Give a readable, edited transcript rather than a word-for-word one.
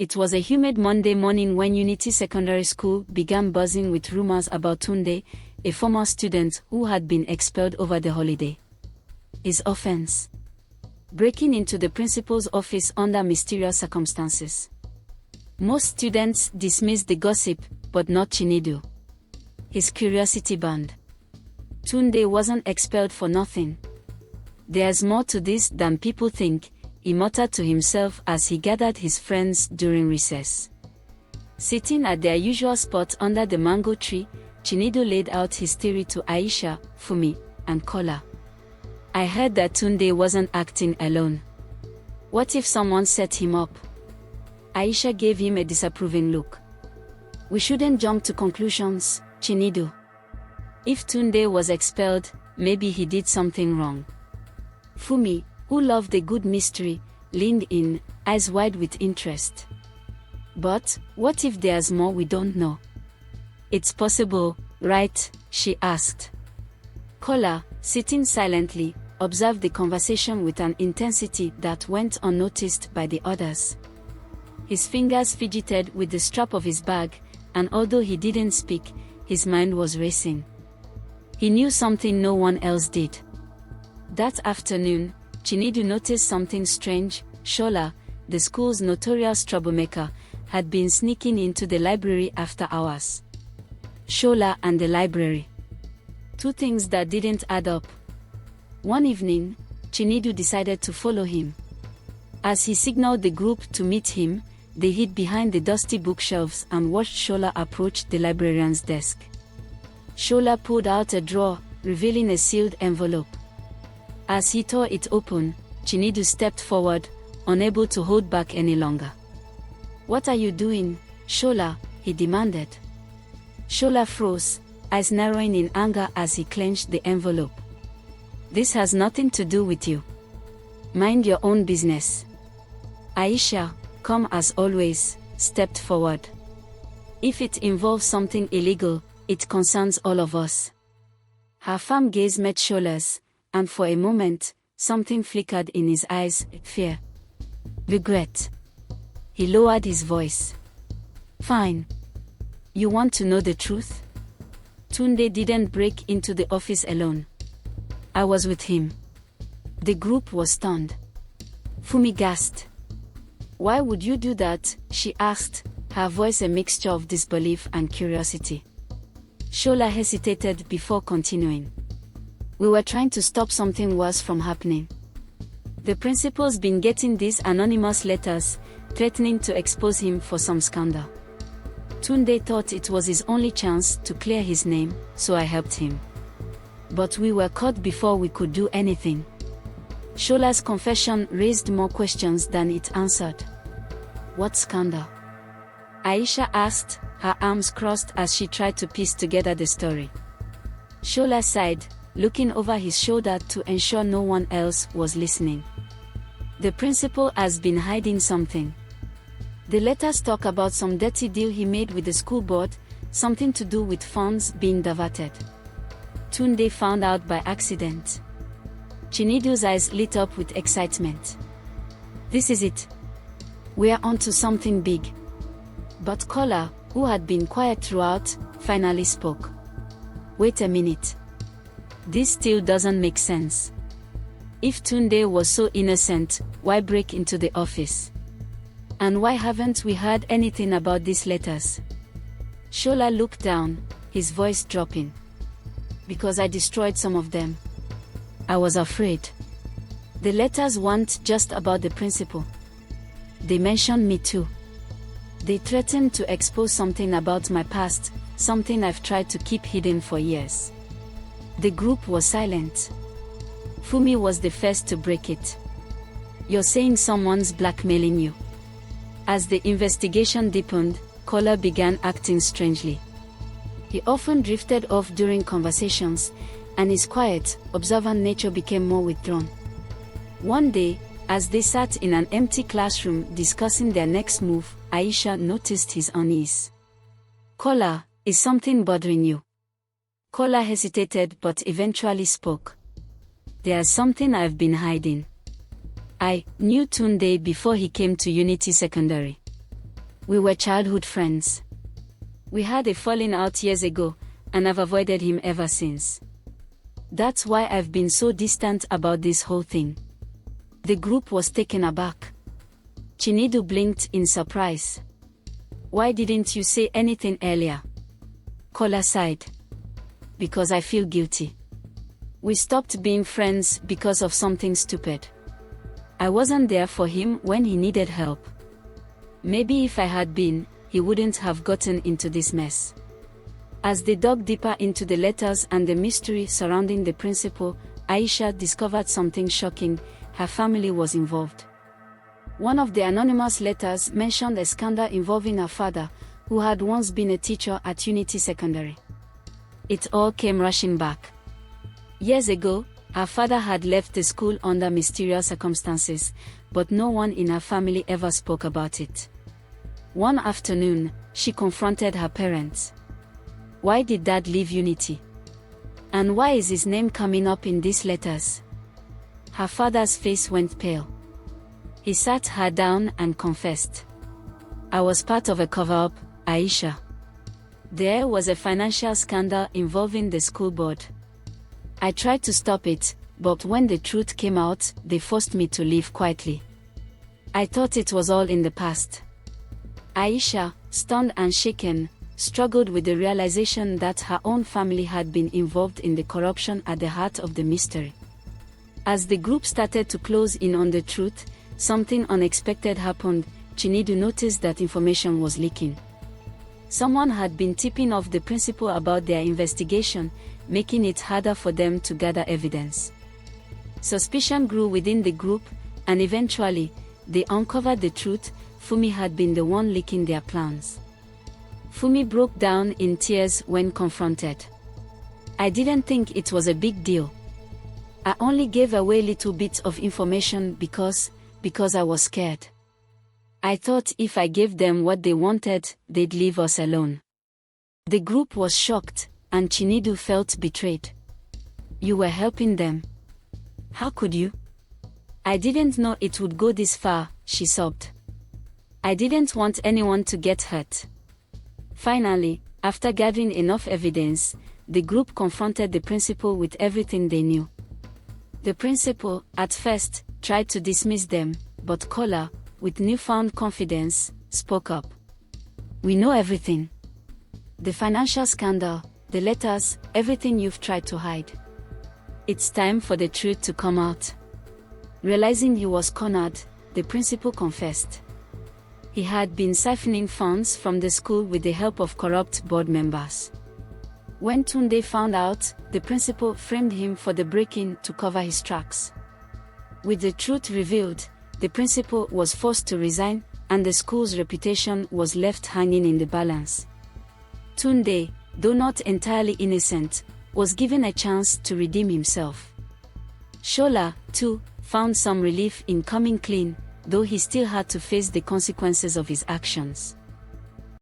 It was a humid Monday morning when Unity Secondary School began buzzing with rumors about Tunde, a former student who had been expelled over the holiday. His offense: breaking into the principal's office under mysterious circumstances. Most students dismissed the gossip, but not Chinedu. His curiosity burned. Tunde wasn't expelled for nothing. "There's more to this than people think," he muttered to himself as he gathered his friends during recess. Sitting at their usual spot under the mango tree, Chinedu laid out his theory to Aisha, Fumi, and Kola. "I heard that Tunde wasn't acting alone. What if someone set him up?" Aisha gave him a disapproving look. "We shouldn't jump to conclusions, Chinedu. If Tunde was expelled, maybe he did something wrong." Fumi, who loved a good mystery, leaned in, eyes wide with interest. "But, what if there's more we don't know?" "It's possible, right?" she asked. Kola, sitting silently, observed the conversation with an intensity that went unnoticed by the others. His fingers fidgeted with the strap of his bag, and although he didn't speak, his mind was racing. He knew something no one else did. That afternoon, Chinedu noticed something strange. Shola, the school's notorious troublemaker, had been sneaking into the library after hours. Shola and the library. Two things that didn't add up. One evening, Chinedu decided to follow him. As he signaled the group to meet him, they hid behind the dusty bookshelves and watched Shola approach the librarian's desk. Shola pulled out a drawer, revealing a sealed envelope. As he tore it open, Chinedu stepped forward, unable to hold back any longer. "What are you doing, Shola?" he demanded. Shola froze, eyes narrowing in anger as he clenched the envelope. "This has nothing to do with you. Mind your own business." Aisha, calm as always, stepped forward. "If it involves something illegal, it concerns all of us." Her firm gaze met Shola's, and for a moment, something flickered in his eyes: fear. Regret. He lowered his voice. "Fine. You want to know the truth? Tunde didn't break into the office alone. I was with him." The group was stunned. Fumi gasped. "Why would you do that?" she asked, her voice a mixture of disbelief and curiosity. Shola hesitated before continuing. "We were trying to stop something worse from happening. The principal's been getting these anonymous letters, threatening to expose him for some scandal. Tunde thought it was his only chance to clear his name, so I helped him. But we were caught before we could do anything." Shola's confession raised more questions than it answered. "What scandal?" Aisha asked, her arms crossed as she tried to piece together the story. Shola sighed, looking over his shoulder to ensure no one else was listening. "The principal has been hiding something. The letters talk about some dirty deal he made with the school board, something to do with funds being diverted. Tunde found out by accident." Chinedu's eyes lit up with excitement. "This is it. We're onto something big." But Kola, who had been quiet throughout, finally spoke. "Wait a minute. This still doesn't make sense. If Tunde was so innocent, why break into the office? And why haven't we heard anything about these letters?" Shola looked down, his voice dropping. "Because I destroyed some of them. I was afraid. The letters weren't just about the principal. They mentioned me too. They threatened to expose something about my past, something I've tried to keep hidden for years." The group was silent. Fumi was the first to break it. "You're saying someone's blackmailing you?" As the investigation deepened, Kola began acting strangely. He often drifted off during conversations, and his quiet, observant nature became more withdrawn. One day, as they sat in an empty classroom discussing their next move, Aisha noticed his unease. "Kola, is something bothering you?" Kola hesitated but eventually spoke. "There's something I've been hiding. I knew Tunde before he came to Unity Secondary. We were childhood friends. We had a falling out years ago, and I've avoided him ever since. That's why I've been so distant about this whole thing. The group was taken aback. Chinedu blinked in surprise. Why didn't you say anything earlier? Kola sighed. Because I feel guilty. We stopped being friends because of something stupid. I wasn't there for him when he needed help. Maybe if I had been, he wouldn't have gotten into this mess. As they dug deeper into the letters and the mystery surrounding the principal, Aisha discovered something shocking. Her family was involved. One of the anonymous letters mentioned a scandal involving her father, who had once been a teacher at Unity Secondary. It all came rushing back. Years ago, her father had left the school under mysterious circumstances, but no one in her family ever spoke about it. One afternoon, she confronted her parents. Why did Dad leave Unity? And why is his name coming up in these letters? Her father's face went pale. He sat her down and confessed. I was part of a cover-up, Aisha. There was a financial scandal involving the school board. I tried to stop it, but when the truth came out, they forced me to leave quietly. I thought it was all in the past. Aisha, stunned and shaken, struggled with the realization that her own family had been involved in the corruption at the heart of the mystery. As the group started to close in on the truth, something unexpected happened. Chinedu noticed that information was leaking. Someone had been tipping off the principal about their investigation, making it harder for them to gather evidence. Suspicion grew within the group, and eventually, they uncovered the truth. Fumi had been the one leaking their plans. Fumi broke down in tears when confronted. I didn't think it was a big deal. I only gave away little bits of information because I was scared. I thought if I gave them what they wanted, they'd leave us alone. The group was shocked, and Chinedu felt betrayed. You were helping them. How could you? I didn't know it would go this far, she sobbed. I didn't want anyone to get hurt. Finally, after gathering enough evidence, the group confronted the principal with everything they knew. The principal, at first, tried to dismiss them, but Kola, with newfound confidence, spoke up. We know everything. The financial scandal, the letters, everything you've tried to hide. It's time for the truth to come out. Realizing he was cornered, the principal confessed. He had been siphoning funds from the school with the help of corrupt board members. When Tunde found out, the principal framed him for the break-in to cover his tracks. With the truth revealed, the principal was forced to resign, and the school's reputation was left hanging in the balance. Tunde, though not entirely innocent, was given a chance to redeem himself. Shola, too, found some relief in coming clean, though he still had to face the consequences of his actions.